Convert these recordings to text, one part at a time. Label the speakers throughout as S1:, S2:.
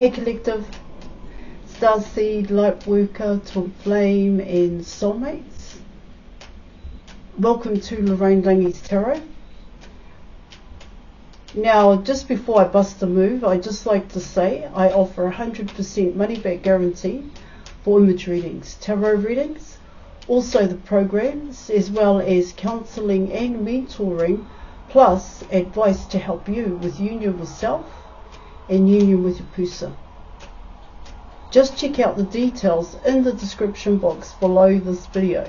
S1: Hey Collective, Starseed, Lightworker, Twin Flame and Soulmates. Welcome to Lorraine Rangi's Tarot. Now, just before I bust a move, I'd just like to say I offer 100% money back guarantee for image readings, tarot readings, also the programs, as well as counselling and mentoring, plus advice to help you with union with self and union with your person. Just check out the details in the description box below this video.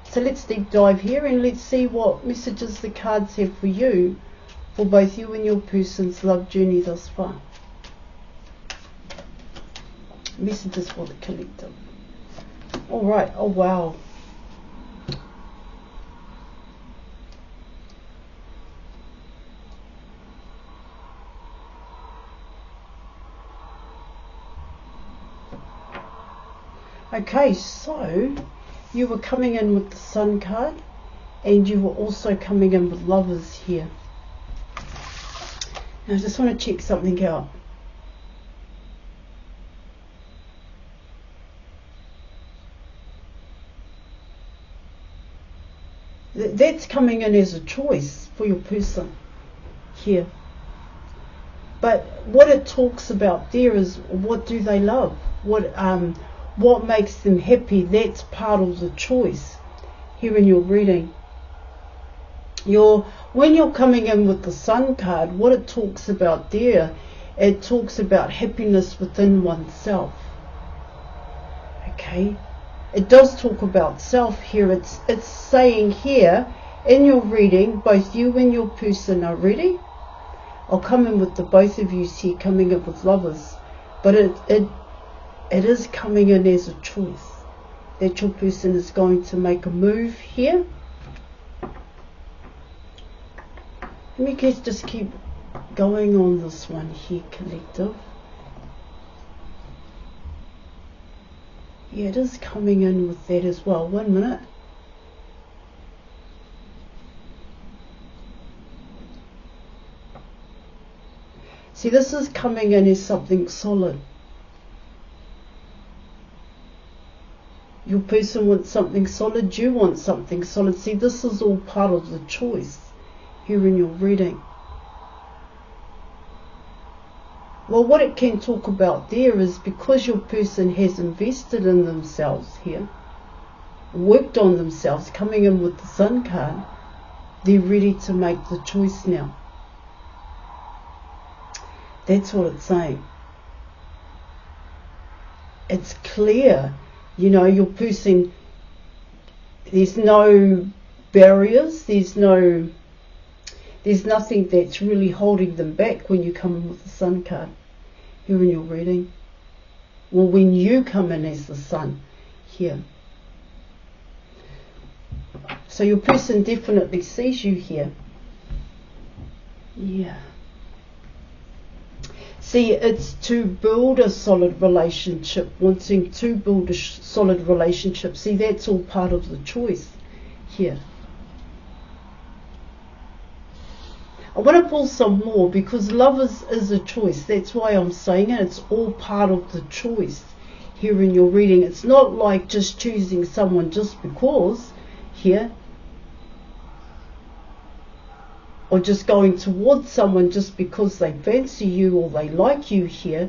S1: So let's deep dive here and let's see what messages the cards have for you, for both you and your person's love journey thus far. Messages for the collective. Alright, oh wow. Okay, so you were coming in with the Sun card and you were also coming in with Lovers here. Now I just want to check something out. That's coming in as a choice for your person here. But what it talks about there is, what do they love? What makes them happy? That's part of the choice here in your reading. When you're coming in with the Sun card, what it talks about there, it talks about happiness within oneself. Okay, it does talk about self here. It's saying here in your reading, both you and your person are ready. I'll come in with the both of you here, coming in with Lovers, but it is coming in as a choice that your person is going to make a move here. Let me just keep going on this one here, collective. Yeah, it is coming in with that as well. 1 minute. See, this is coming in as something solid. Your person wants something solid, you want something solid. See, this is all part of the choice here in your reading. Well, what it can talk about there is, because your person has invested in themselves here, worked on themselves, coming in with the Sun card, they're ready to make the choice now. That's what it's saying. It's clear. You know, your person, there's no barriers, there's nothing that's really holding them back when you come in with the Sun card here in your reading. Well, when you come in as the Sun here. So your person definitely sees you here. Yeah. See, it's to build a solid relationship, wanting to build a solid relationship. See, that's all part of the choice here. I want to pull some more, because Lovers is a choice. That's why I'm saying it. It's all part of the choice here in your reading. It's not like just choosing someone just because here, or just going towards someone just because they fancy you or they like you here,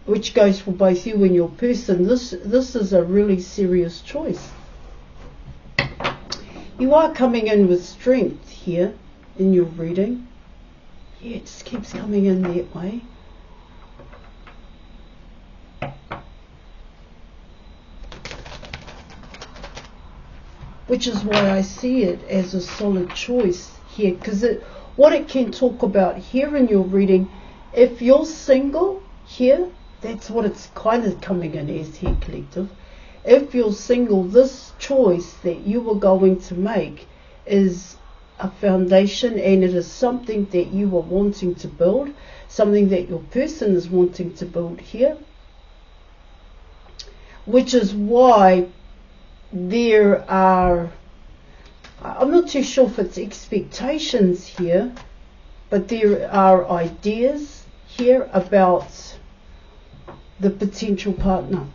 S1: which goes for both you and your person. This is a really serious choice. You are coming in with strength here in your reading. Yeah, it just keeps coming in that way. Which is why I see it as a solid choice here, because what it can talk about here in your reading, if you're single here, that's what it's kind of coming in as here, collective. If you're single, this choice that you are going to make is a foundation, and it is something that you are wanting to build, something that your person is wanting to build here, which is why there are, I'm not too sure if it's expectations here, but there are ideas here about the potential partner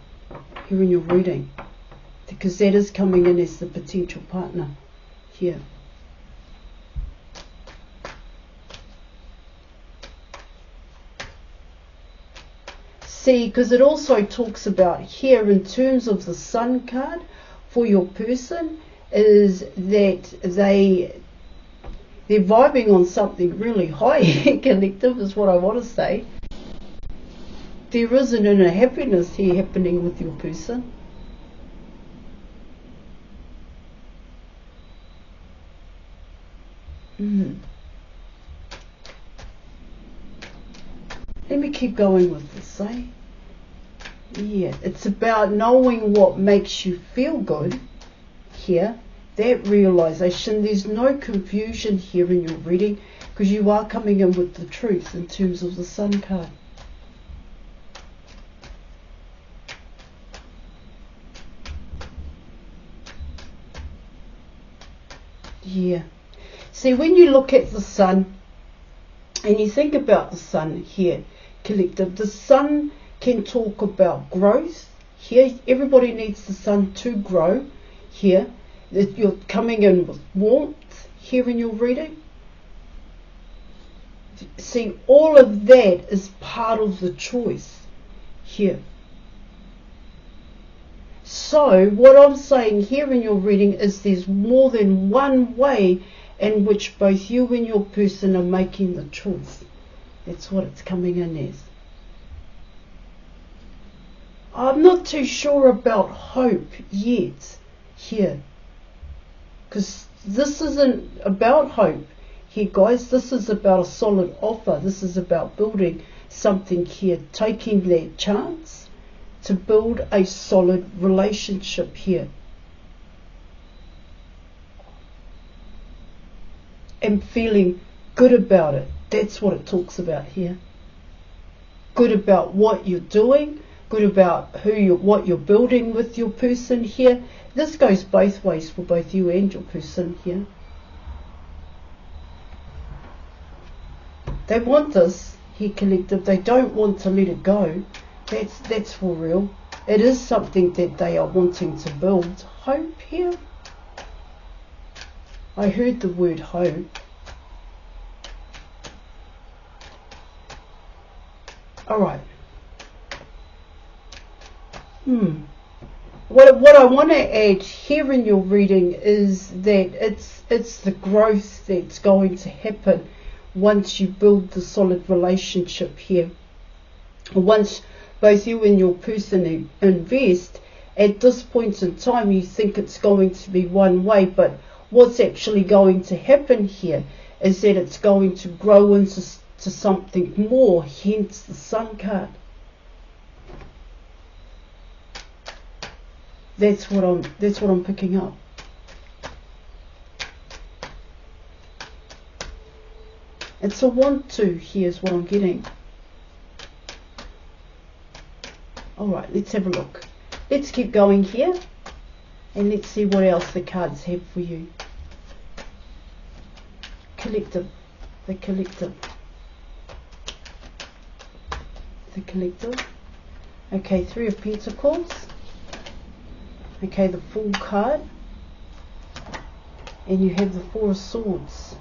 S1: here in your reading, because that is coming in as the potential partner here. See, because it also talks about here in terms of the Sun card for your person, is that they're vibing on something really high collective is what I want to say. There is an inner happiness here happening with your person. Let me keep going with this, eh? Yeah, it's about knowing what makes you feel good here. That realization, there's no confusion here in your reading, because you are coming in with the truth in terms of the Sun card. Yeah. See, when you look at the Sun and you think about the Sun here, collective, the Sun can talk about growth here. Everybody needs the Sun to grow here. That you're coming in with warmth here in your reading. See, all of that is part of the choice here. So what I'm saying here in your reading is there's more than one way in which both you and your person are making the choice. That's what it's coming in as. I'm not too sure about hope yet here, because this isn't about hope here, guys. This is about a solid offer. This is about building something here, taking that chance to build a solid relationship here. And feeling good about it. That's what it talks about here. Good about what you're doing, good about what you're building with your person here. This goes both ways for both you and your person here. They want this here, collective. They don't want to let it go. That's for real. It is something that they are wanting to build. Hope here. I heard the word hope. Alright. What I want to add here in your reading is that it's the growth that's going to happen once you build the solid relationship here. Once both you and your person invest, at this point in time you think it's going to be one way, but what's actually going to happen here is that it's going to grow into something more, hence the Sun card. That's what I'm picking up. It's a want to here is what I'm getting. Alright, let's have a look. Let's keep going here and let's see what else the cards have for you. Collective. The collective. The collective. Okay, Three of Pentacles. Okay, the Fool card. And you have the Four of Swords.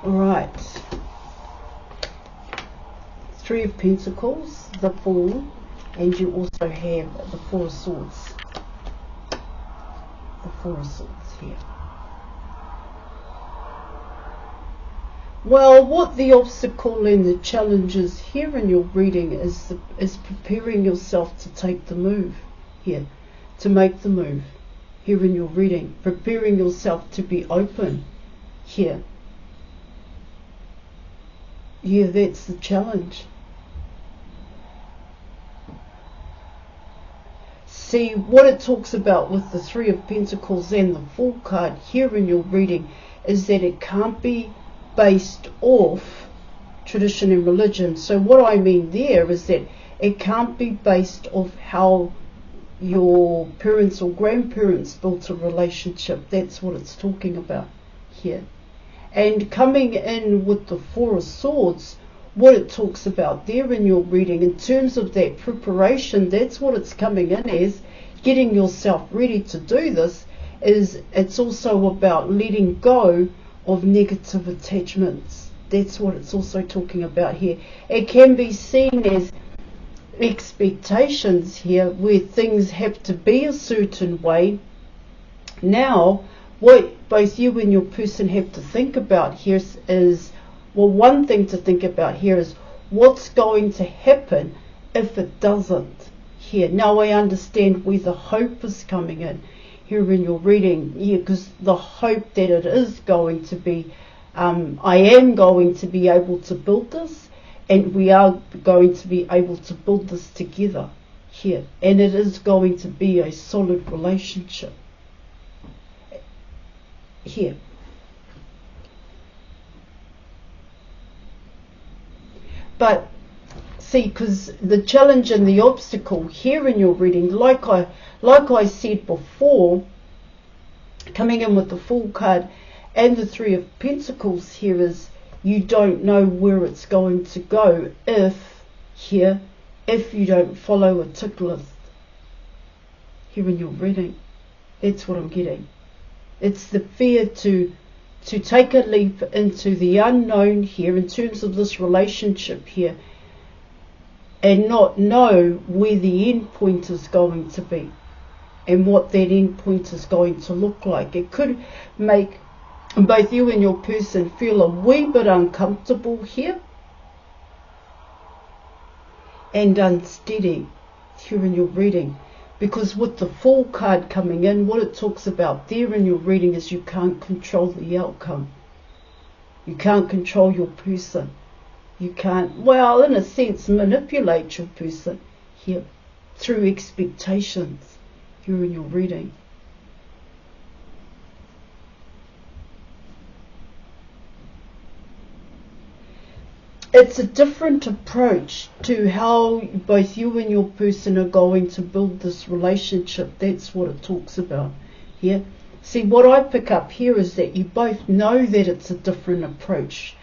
S1: Alright. Three of Pentacles, the Fool, and you also have the Four of Swords. The Four of Swords here. Well, what the obstacle and the challenge is here in your reading is preparing yourself to take the move here, to make the move here in your reading, preparing yourself to be open here. Yeah, that's the challenge. See, what it talks about with the Three of Pentacles and the Fool card here in your reading is that it can't be based off tradition and religion. So what I mean there is that it can't be based off how your parents or grandparents built a relationship. That's what it's talking about here. And coming in with the Four of Swords, what it talks about there in your reading, in terms of that preparation, that's what it's coming in as, getting yourself ready to do this, is it's also about letting go of negative attachments. That's what it's also talking about here. It can be seen as expectations here, where things have to be a certain way. Now, what both you and your person have to think about here is, well, one thing to think about here is what's going to happen if it doesn't here. Now I understand where the hope is coming in here in your reading, because the hope that it is going to be, I am going to be able to build this, and we are going to be able to build this together here, and it is going to be a solid relationship here. But see, because the challenge and the obstacle here in your reading, like I said before, coming in with the Fool card and the Three of Pentacles here, is you don't know where it's going to go if you don't follow a tick list here in your reading. That's what I'm getting. It's the fear to take a leap into the unknown here in terms of this relationship here, and not know where the end point is going to be and what that end point is going to look like. It could make both you and your person feel a wee bit uncomfortable here and unsteady here in your reading, because with the Fool card coming in, what it talks about there in your reading is you can't control the outcome. You can't control your person. You can't, well, in a sense, manipulate your person here through expectations here in your reading. It's a different approach to how both you and your person are going to build this relationship. That's what it talks about here. See, what I pick up here is that you both know that it's a different approach.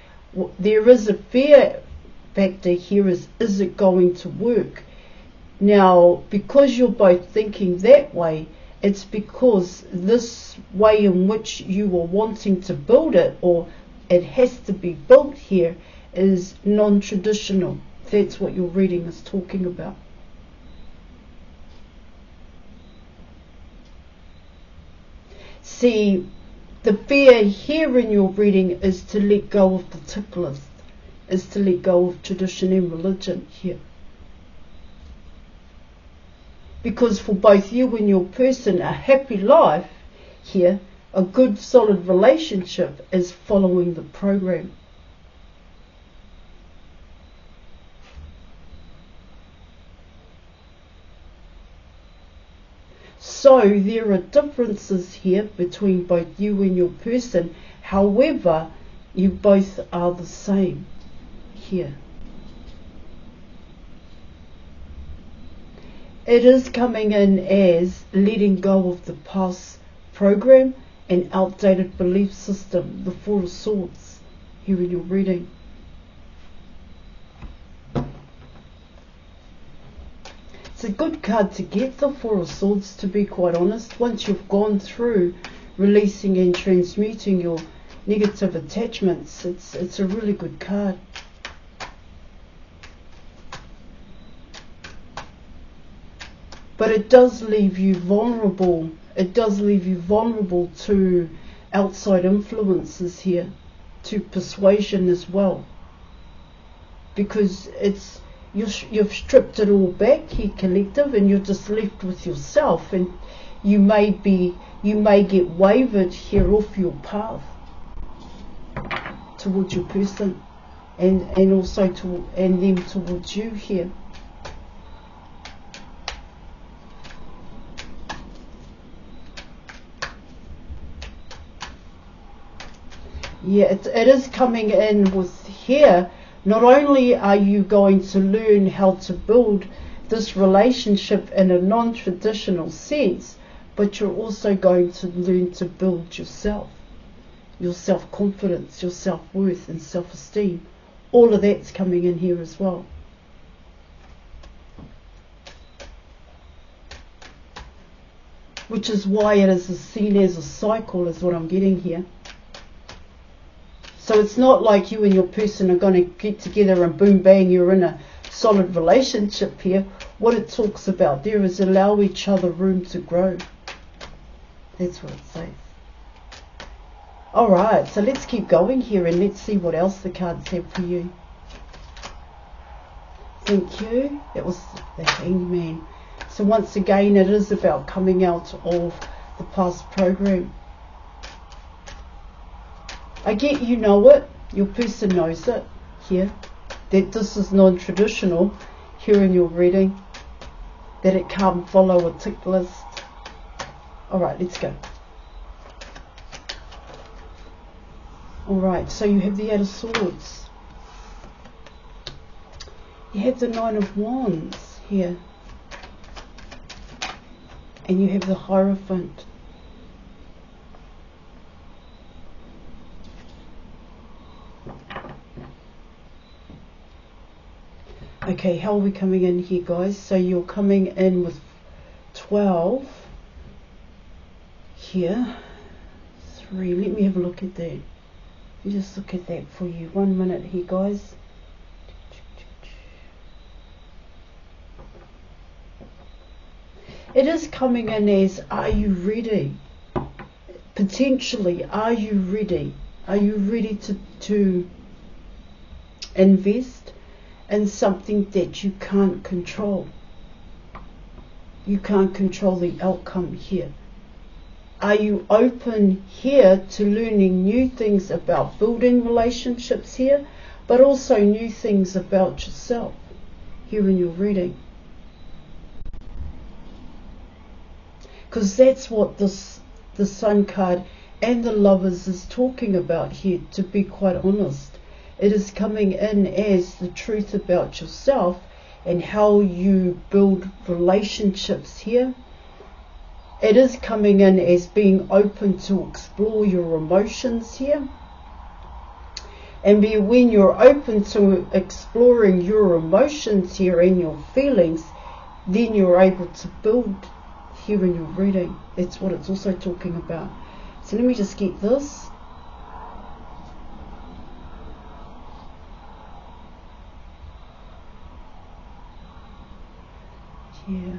S1: There is a fear factor here, is it going to work? Now, because you're both thinking that way, it's because this way in which you are wanting to build it, or it has to be built here, is non-traditional. That's what your reading is talking about. See, the fear here in your reading is to let go of the tick list, is to let go of tradition and religion here. Because for both you and your person, a happy life here, a good solid relationship, is following the program. So there are differences here between both you and your person. However, you both are the same here. It is coming in as letting go of the past program and outdated belief system, the Four of Swords here in your reading. It's a good card to get, the Four of Swords, to be quite honest. Once you've gone through releasing and transmuting your negative attachments, it's a really good card. But it does leave you vulnerable. It does leave you vulnerable to outside influences here, to persuasion as well, because it's you've stripped it all back here, collective, and you're just left with yourself, and you may get wavered here off your path towards your person, and also and them towards you here. Yeah, it is coming in with here. Not only are you going to learn how to build this relationship in a non-traditional sense, but you're also going to learn to build yourself, your self-confidence, your self-worth and self-esteem. All of that's coming in here as well. Which is why it is seen as a cycle, is what I'm getting here. So it's not like you and your person are going to get together and boom bang, you're in a solid relationship here. What it talks about there is allow each other room to grow. That's what it says. Alright, so let's keep going here and let's see what else the cards have for you. Thank you. That was the Hangman. So once again, it is about coming out of the past program. I get you know it, your person knows it here, that this is non-traditional here in your reading, that it can't follow a tick list. Alright, let's go. Alright, so you have the Eight of Swords. You have the Nine of Wands here. And you have the Hierophant. Okay, how are we coming in here, guys? So you're coming in with 12 here. 3. Let me have a look at that. Let me just look at that for you. 1 minute here, guys. It is coming in as, are you ready? Potentially, are you ready? Are you ready to invest in something that you can't control? You can't control the outcome here. Are you open here to learning new things about building relationships here, but also new things about yourself here in your reading? Because that's what the Sun card and the Lovers is talking about here, to be quite honest. It is coming in as the truth about yourself and how you build relationships here. It is coming in as being open to explore your emotions here. And when you're open to exploring your emotions here and your feelings, then you're able to build here in your reading. That's what it's also talking about. So let me just get this. Yeah.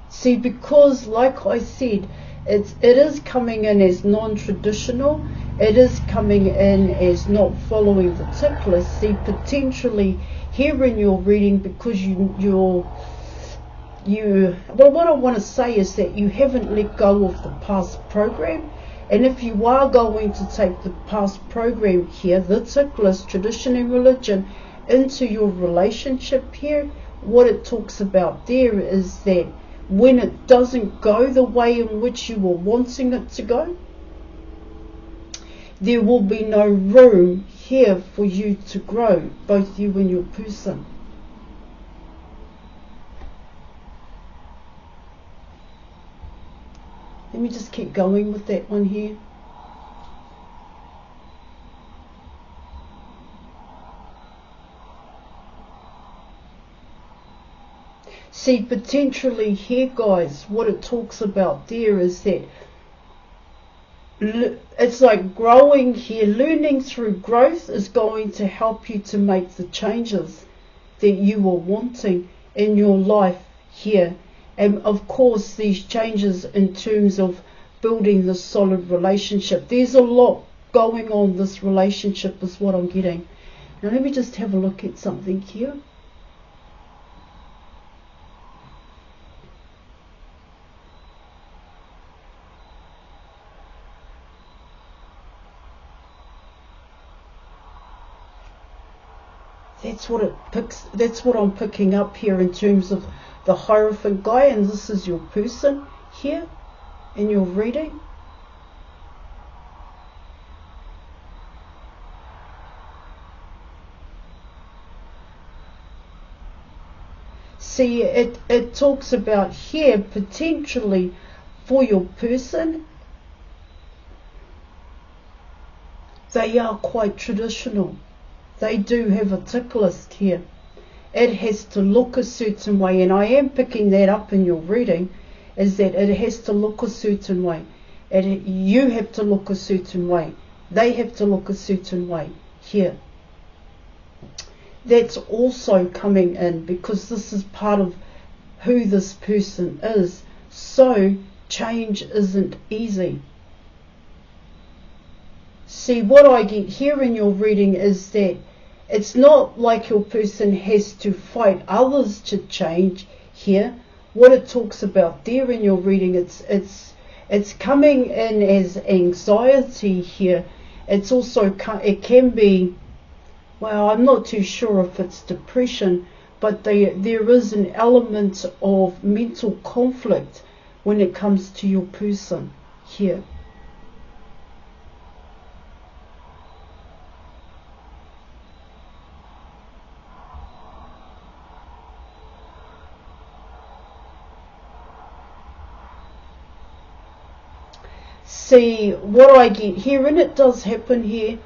S1: See, because like I said, it is coming in as non-traditional. It is coming in as not following the tick list. See, potentially here in your reading, because well, what I want to say is that you haven't let go of the past program. And if you are going to take the past program here, the tick list, tradition and religion, into your relationship here, what it talks about there is that when it doesn't go the way in which you were wanting it to go, there will be no room here for you to grow, both you and your person. Let me just keep going with that one here. See, potentially here, guys, what it talks about there is that it's like growing here. Learning through growth is going to help you to make the changes that you are wanting in your life here. And of course, these changes in terms of building this solid relationship. There's a lot going on. This relationship is what I'm getting. Now let me just have a look at something here. That's what I'm picking up here in terms of the Hierophant guy, and this is your person here in your reading. See, it talks about here potentially for your person, they are quite traditional. They do have a tick list here. It has to look a certain way, and I am picking that up in your reading, is that it has to look a certain way. You have to look a certain way. They have to look a certain way here. That's also coming in because this is part of who this person is. So change isn't easy. See, what I get here in your reading is that it's not like your person has to fight others to change here. What it talks about there in your reading, it's coming in as anxiety here. It's also, it can be, well, I'm not too sure if it's depression, but there is an element of mental conflict when it comes to your person here. See, what I get here, and it does happen here,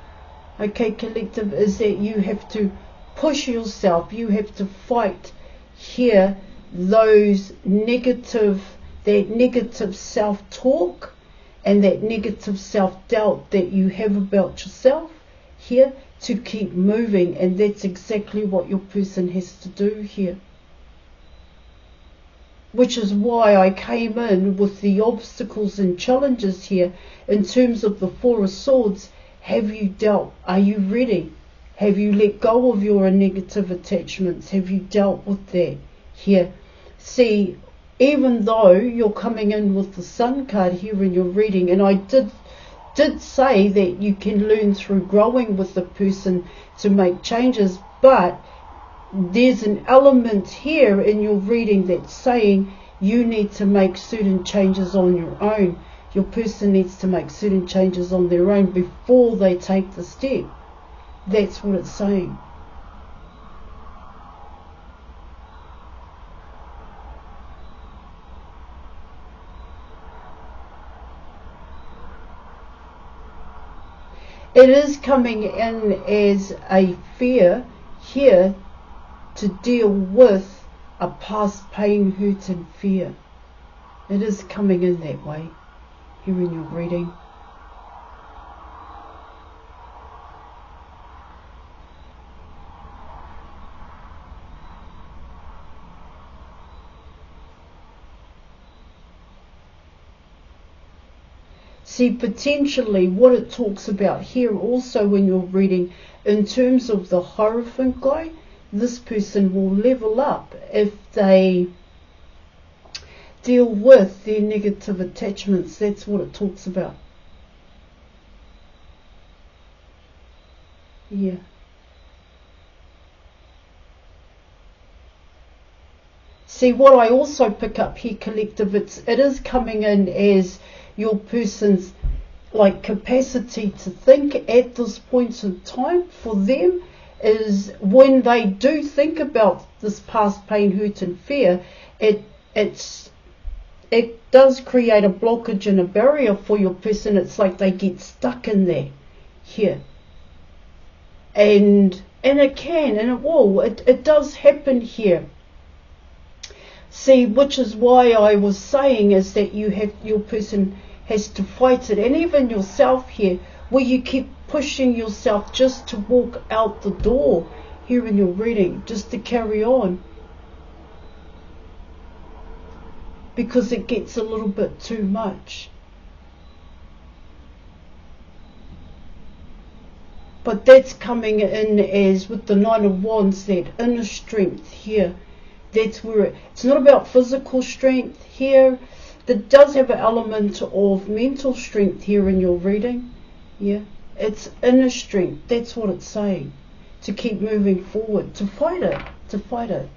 S1: okay, collective, is that you have to push yourself, you have to fight here that negative self-talk and that negative self-doubt that you have about yourself here to keep moving, and that's exactly what your person has to do here. Which is why I came in with the obstacles and challenges here in terms of the Four of Swords. Have you dealt? Are you ready? Have you let go of your negative attachments? Have you dealt with that here? See, even though you're coming in with the Sun card here in your reading, and I did say that you can learn through growing with the person to make changes, but there's an element here in your reading that's saying you need to make certain changes on your own. Your person needs to make certain changes on their own before they take the step. That's what it's saying. It is coming in as a fear here to deal with a past pain, hurt and fear. It is coming in that way here in your reading. See, potentially what it talks about here also when you're reading in terms of the Hierophant guy, this person will level up if they deal with their negative attachments. That's what it talks about. Yeah. See, what I also pick up here, collective, it is coming in as your person's like capacity to think at this point in time for them is when they do think about this past pain, hurt and fear, it does create a blockage and a barrier for your person. It's like they get stuck in there here. And it can, and it will. It does happen here. See, which is why I was saying is that your person has to fight it, and even yourself here, where you keep pushing yourself just to walk out the door here in your reading, just to carry on, because it gets a little bit too much. But that's coming in as with the Nine of Wands, that inner strength here. That's where it's not about physical strength here. That does have an element of mental strength here in your reading. Yeah, it's inner strength. That's what it's saying. To keep moving forward, to fight it,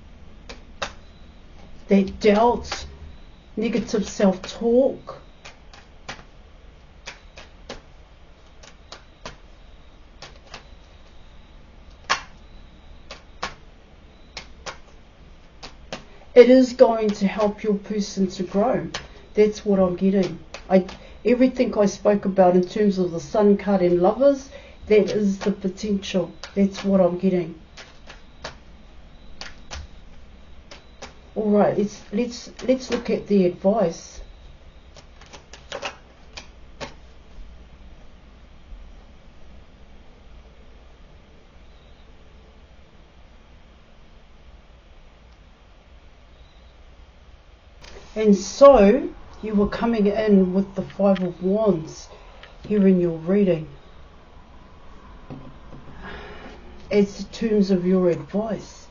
S1: That doubt, negative self-talk. it is going to help your person to grow. That's what I'm getting. Everything I spoke about in terms of the sun card and lovers, that is the potential. That's what I'm getting. All right, let's look at the advice. And so you were coming in with the Five of Wands here in your reading as in terms of your advice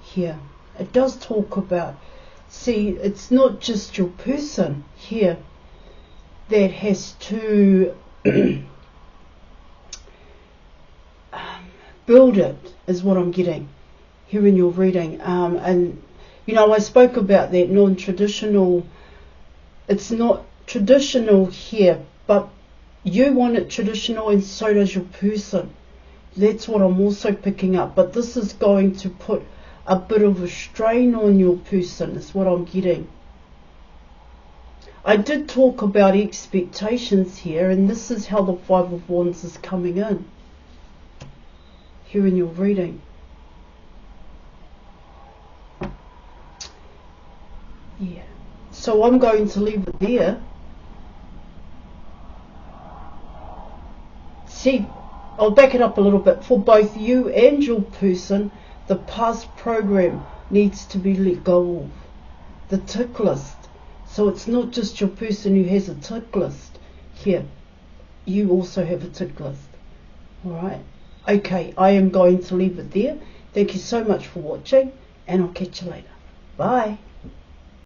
S1: here. It does talk about, see, it's not just your person here that has to build it, is what I'm getting here in your reading. And you know, I spoke about that non-traditional. It's not traditional here, but you want it traditional, and so does your person. That's what I'm also picking up. But this is going to put a bit of a strain on your person, is what I'm getting. I did talk about expectations here, and this is how the Five of Wands is coming in here in your reading. Yeah. So I'm going to leave it there. See, I'll back it up a little bit. For both you and your person, the past program needs to be let go of. The tick list. So it's not just your person who has a tick list here. You also have a tick list. Alright. Okay, I am going to leave it there. Thank you so much for watching, and I'll catch you later. Bye.